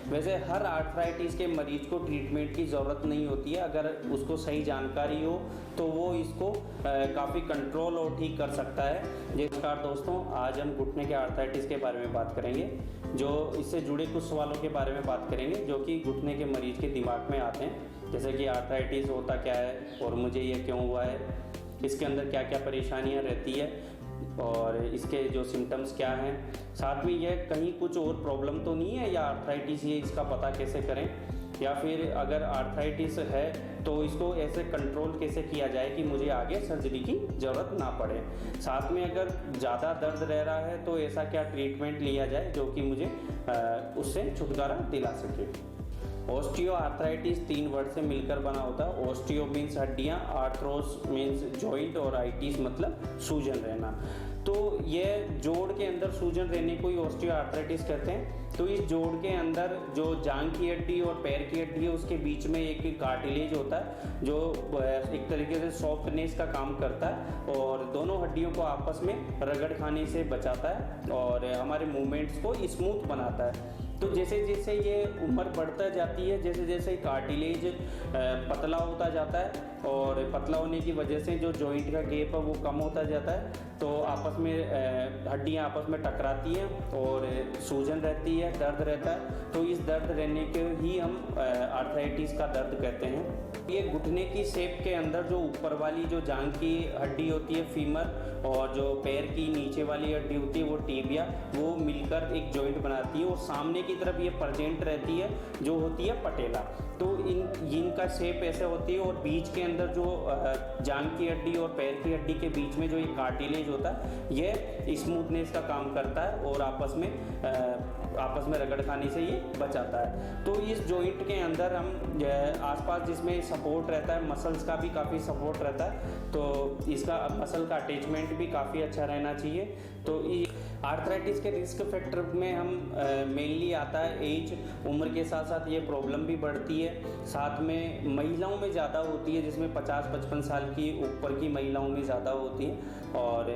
वैसे हर आर्थराइटिस के मरीज को ट्रीटमेंट की ज़रूरत नहीं होती है, अगर उसको सही जानकारी हो तो वो इसको काफ़ी कंट्रोल और ठीक कर सकता है। नमस्कार दोस्तों, आज हम घुटने के आर्थराइटिस के बारे में बात करेंगे, जो इससे जुड़े कुछ सवालों के बारे में बात करेंगे जो कि घुटने के मरीज के दिमाग में आते हैं, जैसे कि आर्थराइटिस होता क्या है और मुझे ये क्यों हुआ है, इसके अंदर क्या क्या परेशानियाँ रहती है और इसके जो सिम्टम्स क्या हैं, साथ में यह कहीं कुछ और प्रॉब्लम तो नहीं है या आर्थराइटिस ये इसका पता कैसे करें, या फिर अगर आर्थराइटिस है तो इसको ऐसे कंट्रोल कैसे किया जाए कि मुझे आगे सर्जरी की ज़रूरत ना पड़े। साथ में अगर ज़्यादा दर्द रह रहा है तो ऐसा क्या ट्रीटमेंट लिया जाए जो कि मुझे उससे छुटकारा दिला सके। ऑस्टियो आर्थराइटिस 3 वर्ड से मिलकर बना होता है। ऑस्टियो मीन्स हड्डियाँ, आर्थ्रोस मीन्स जॉइंट और आइटिस मतलब सूजन रहना। तो ये जोड़ के अंदर सूजन रहने को ही ऑस्टियो आर्थराइटिस कहते हैं। तो इस जोड़ के अंदर जो जांघ की हड्डी और पैर की हड्डी है उसके बीच में एक कार्टिलेज होता है जो एक तरीके से सॉफ्टनेस का काम करता है और दोनों हड्डियों को आपस में रगड़ खाने से बचाता है और हमारे मूवमेंट्स को स्मूथ बनाता है। तो जैसे जैसे ये उम्र बढ़ता जाती है, जैसे जैसे कार्टिलेज पतला होता जाता है और पतला होने की वजह से जो जॉइंट का गैप है वो कम होता जाता है, तो आपस में हड्डियां आपस में टकराती हैं और सूजन रहती है, दर्द रहता है। तो इस दर्द रहने के ही हम आर्थराइटिस का दर्द कहते हैं। ये घुटने की शेप के अंदर जो ऊपर वाली जो जांघ की हड्डी होती है फीमर और जो पैर की नीचे वाली हड्डी होती है वो टीबिया, वो मिलकर एक जॉइंट बनाती है और सामने की तरफ ये प्रेजेंट रहती है जो होती है पटेला। तो इनका शेप ऐसे होती है और बीच के अंदर जो जांघ की हड्डी और पैर की हड्डी के बीच में जो ये कार्टिलेज होता है ये स्मूथनेस का काम करता है और आपस में रगड़ खाने से ये बचाता है। तो इस जॉइंट के अंदर हम आसपास जिसमें सपोर्ट रहता है, मसल्स का भी काफ़ी सपोर्ट रहता है, तो इसका मसल का अटैचमेंट भी काफ़ी अच्छा रहना चाहिए। तो आर्थराइटिस के रिस्क फैक्टर में हम मेनली आता है एज, उम्र के साथ साथ ये प्रॉब्लम भी बढ़ती है। साथ में महिलाओं में ज़्यादा होती है, जिसमें 50-55 साल की ऊपर की महिलाओं में ज़्यादा होती है और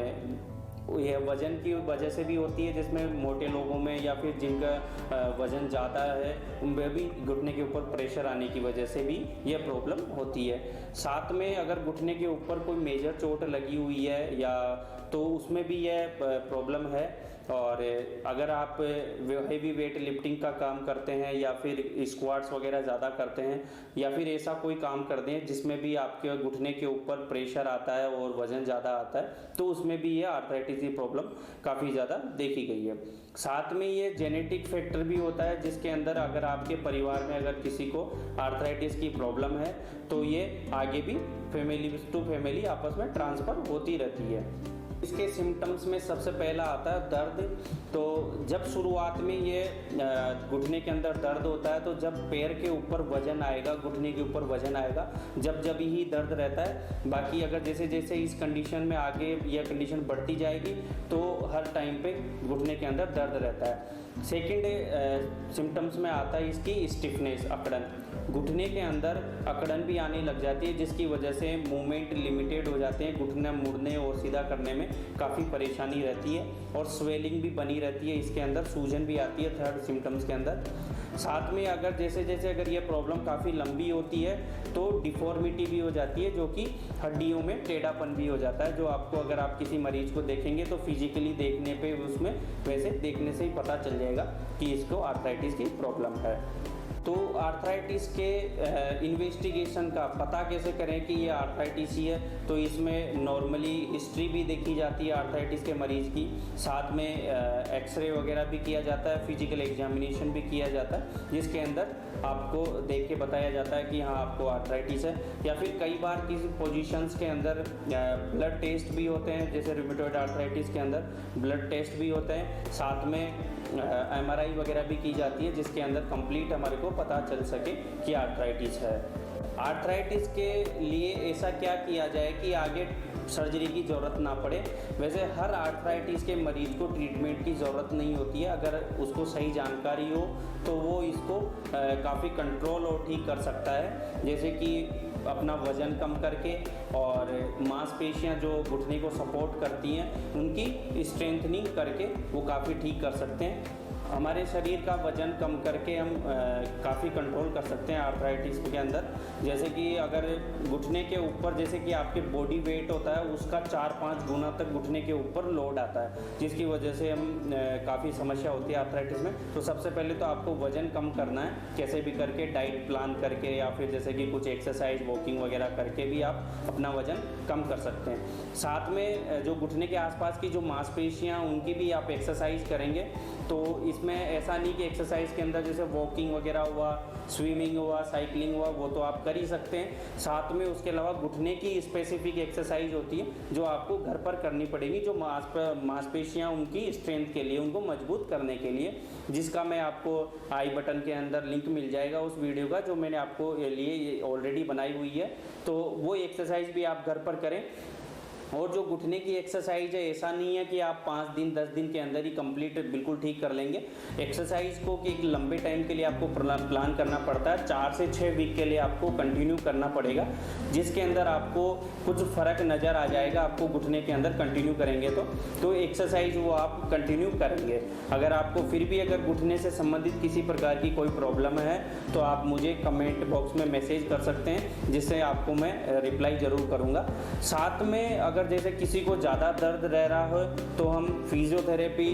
यह वज़न की वजह से भी होती है, जिसमें मोटे लोगों में या फिर जिनका वज़न ज़्यादा है उनमें भी घुटने के ऊपर प्रेशर आने की वजह से भी यह प्रॉब्लम होती है। साथ में अगर घुटने के ऊपर कोई मेजर चोट लगी हुई है या तो उसमें भी यह प्रॉब्लम है। और अगर आप हेवी वेट लिफ्टिंग का काम करते हैं या फिर स्क्वाट्स वगैरह ज़्यादा करते हैं या फिर ऐसा कोई काम कर दें जिसमें भी आपके घुटने के ऊपर प्रेशर आता है और वज़न ज़्यादा आता है, तो उसमें भी ये आर्थराइटिस की प्रॉब्लम काफ़ी ज़्यादा देखी गई है। साथ में ये जेनेटिक फैक्टर भी होता है, जिसके अंदर अगर आपके परिवार में अगर किसी को आर्थराइटिस की प्रॉब्लम है तो ये आगे भी फैमिली टू फैमिली आपस में ट्रांसफ़र होती रहती है। इसके सिम्टम्स में सबसे पहला आता है दर्द। तो जब शुरुआत में ये घुटने के अंदर दर्द होता है तो जब पैर के ऊपर वजन आएगा, घुटने के ऊपर वजन आएगा, जब ही दर्द रहता है। बाकी अगर जैसे जैसे इस कंडीशन में आगे यह कंडीशन बढ़ती जाएगी तो हर टाइम पे घुटने के अंदर दर्द रहता है। सेकेंड सिम्टम्स में आता है इसकी स्टिफनेस, अकड़न। घुटने के अंदर अकड़न भी आने लग जाती है, जिसकी वजह से मूवमेंट लिमिटेड हो जाते हैं, घुटना मुड़ने और सीधा करने में काफ़ी परेशानी रहती है और स्वेलिंग भी बनी रहती है, इसके अंदर सूजन भी आती है थर्ड सिम्टम्स के अंदर। साथ में अगर जैसे जैसे अगर ये प्रॉब्लम काफ़ी लंबी होती है तो डिफॉर्मिटी भी हो जाती है, जो कि हड्डियों में टेढ़ापन भी हो जाता है, जो आपको अगर आप किसी मरीज को देखेंगे तो फिजिकली देखने पे उसमें वैसे देखने से ही पता चल जाएगा कि इसको आर्थराइटिस की प्रॉब्लम है। तो आर्थराइटिस के इन्वेस्टिगेशन का पता कैसे करें कि ये आर्थराइटिस ही है, तो इसमें नॉर्मली हिस्ट्री भी देखी जाती है आर्थराइटिस के मरीज़ की, साथ में एक्सरे वगैरह भी किया जाता है, फिजिकल एग्जामिनेशन भी किया जाता है, जिसके अंदर आपको देख के बताया जाता है कि हाँ आपको आर्थराइटिस है। या फिर कई बार किसी पोजीशंस के अंदर ब्लड टेस्ट भी होते हैं, जैसे रूमेटॉइड आर्थराइटिस के अंदर ब्लड टेस्ट भी होते हैं, साथ में MRI वगैरह भी की जाती है, जिसके अंदर कंप्लीट हमारे को पता चल सके कि आर्थराइटिस है। आर्थराइटिस के लिए ऐसा क्या किया जाए कि आगे सर्जरी की ज़रूरत ना पड़े। वैसे हर आर्थराइटिस के मरीज को ट्रीटमेंट की ज़रूरत नहीं होती है, अगर उसको सही जानकारी हो तो वो इसको काफ़ी कंट्रोल और ठीक कर सकता है, जैसे कि अपना वज़न कम करके और मांसपेशियां जो घुटने को सपोर्ट करती हैं उनकी स्ट्रेंथनिंग करके वो काफ़ी ठीक कर सकते हैं। हमारे शरीर का वजन कम करके हम काफ़ी कंट्रोल कर सकते हैं आर्थराइटिस के अंदर। जैसे कि अगर घुटने के ऊपर, जैसे कि आपके बॉडी वेट होता है उसका 4-5 गुना तक घुटने के ऊपर लोड आता है, जिसकी वजह से हम काफ़ी समस्या होती है आर्थराइटिस में। तो सबसे पहले तो आपको वज़न कम करना है, कैसे भी करके डाइट प्लान करके या फिर जैसे कि कुछ एक्सरसाइज वॉकिंग वगैरह करके भी आप अपना वज़न कम कर सकते हैं। साथ में जो घुटने के आसपास की जो मांसपेशियाँ उनकी भी आप एक्सरसाइज करेंगे। तो इसमें ऐसा नहीं कि एक्सरसाइज के अंदर जैसे वॉकिंग वगैरह हुआ, स्विमिंग हुआ, साइकिलिंग हुआ, वो तो आप कर ही सकते हैं। साथ में उसके अलावा घुटने की स्पेसिफिक एक्सरसाइज होती है जो आपको घर पर करनी पड़ेगी, जो मांसपेशियाँ उनकी स्ट्रेंथ के लिए, उनको मजबूत करने के लिए, जिसका मैं आपको आई बटन के अंदर लिंक मिल जाएगा उस वीडियो का, जो मैंने आपको लिए ऑलरेडी बनाई हुई है। तो वो एक्सरसाइज भी आप घर पर करें। और जो घुटने की एक्सरसाइज है, ऐसा नहीं है कि आप 5 दिन 10 दिन के अंदर ही कंप्लीट बिल्कुल ठीक कर लेंगे। एक्सरसाइज को कि एक लंबे टाइम के लिए आपको प्लान करना पड़ता है। 4 से 6 वीक के लिए आपको कंटिन्यू करना पड़ेगा, जिसके अंदर आपको कुछ फ़र्क नज़र आ जाएगा आपको घुटने के अंदर कंटिन्यू करेंगे तो एक्सरसाइज वो आप कंटिन्यू करेंगे। अगर आपको फिर भी अगर घुटने से संबंधित किसी प्रकार की कोई प्रॉब्लम है तो आप मुझे कमेंट बॉक्स में मैसेज कर सकते हैं, जिससे आपको मैं रिप्लाई ज़रूर करूँगा। साथ में अगर जैसे किसी को ज़्यादा दर्द रह रहा हो तो हम फिजियोथेरेपी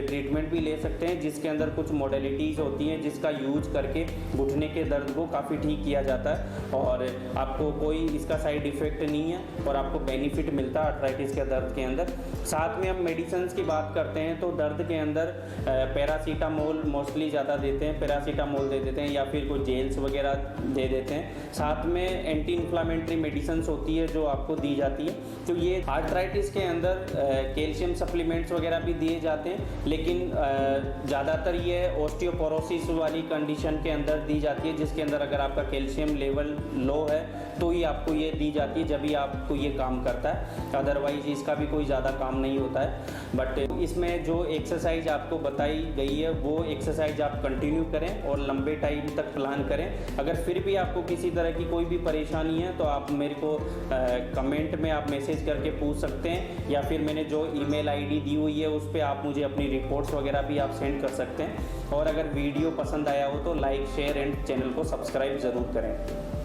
ट्रीटमेंट भी ले सकते हैं, जिसके अंदर कुछ मॉडलिटीज़ होती हैं जिसका यूज करके घुटने के दर्द को काफ़ी ठीक किया जाता है और आपको कोई इसका साइड इफ़ेक्ट नहीं है और आपको बेनिफिट मिलता है आर्थराइटिस के दर्द के अंदर। साथ में हम मेडिसिन की बात करते हैं तो दर्द के अंदर पैरासीटामोल मोस्टली ज़्यादा देते हैं, पैरासीटामोल दे देते हैं या फिर कोई जेल्स वगैरह दे देते हैं। साथ में एंटी इन्फ्लामेटरी मेडिसिन होती है जो आपको दी जाती है। तो ये आर्थराइटिस के अंदर कैल्शियम सप्लीमेंट्स वगैरह भी दिए जाते हैं, लेकिन ज़्यादातर ये ऑस्टियोपोरोसिस वाली कंडीशन के अंदर दी जाती है, जिसके अंदर अगर आपका कैल्शियम लेवल लो है तो ही आपको ये दी जाती है, जब भी आपको ये काम करता है। अदरवाइज इसका भी कोई ज़्यादा काम नहीं होता है। बट इसमें जो एक्सरसाइज आपको बताई गई है वो एक्सरसाइज आप कंटिन्यू करें और लंबे टाइम तक प्लान करें। अगर फिर भी आपको किसी तरह की कोई भी परेशानी है तो आप मेरे को कमेंट में आप मैसेज करके पूछ सकते हैं, या फिर मैंने जो ईमेल आईडी दी हुई है उस पर आप मुझे अपनी रिपोर्ट्स वगैरह भी आप सेंड कर सकते हैं। और अगर वीडियो पसंद आया हो तो लाइक, शेयर एंड चैनल को सब्सक्राइब ज़रूर करें।